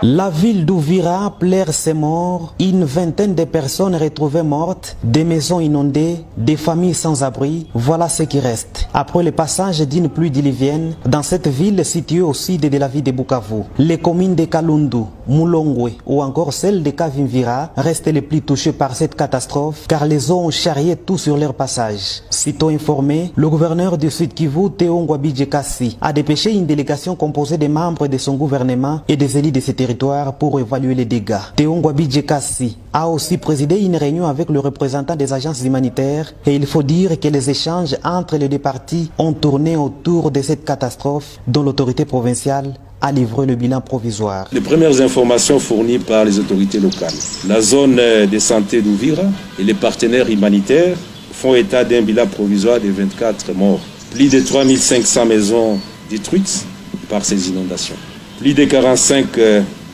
La ville d'Ouvira pleure ses morts, une vingtaine de personnes retrouvées mortes, des maisons inondées, des familles sans abri, voilà ce qui reste. Après le passage d'une pluie diluvienne, dans cette ville située au sud de la ville de Bukavu, les communes de Kalundu, Mulongwe ou encore celle de Kavimvira restent les plus touchées par cette catastrophe car les eaux ont charrié tout sur leur passage. Sitôt informé, le gouverneur du Sud Kivu, Théo Ngwabidjekasi, a dépêché une délégation composée des membres de son gouvernement et des élus de ces territoires pour évaluer les dégâts. Théo Ngwabidjekasi a aussi présidé une réunion avec le représentant des agences humanitaires et il faut dire que les échanges entre les deux parties ont tourné autour de cette catastrophe dont l'autorité provinciale a livré le bilan provisoire. Les premières informations fournies par les autorités locales, la zone de santé d'Ouvira et les partenaires humanitaires font état d'un bilan provisoire de 24 morts. Plus de 3500 maisons détruites par ces inondations. Plus de 45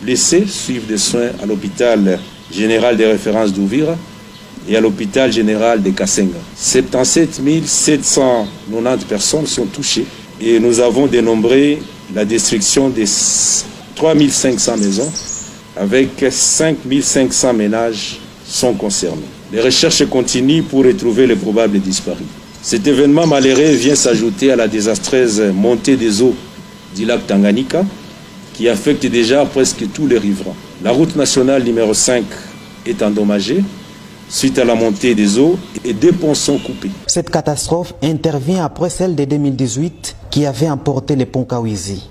blessés suivent des soins à l'hôpital général de référence d'Ouvira et à l'hôpital général de Kasenga. 77 790 personnes sont touchées et nous avons dénombré la destruction de 3500 maisons avec 5500 ménages sont concernés. Les recherches continuent pour retrouver les probables disparus. Cet événement malheureux vient s'ajouter à la désastreuse montée des eaux du lac Tanganyika qui affecte déjà presque tous les riverains. La route nationale numéro 5 est endommagée suite à la montée des eaux et des ponts sont coupés. Cette catastrophe intervient après celle de 2018 qui avait emporté les ponts Kawizi.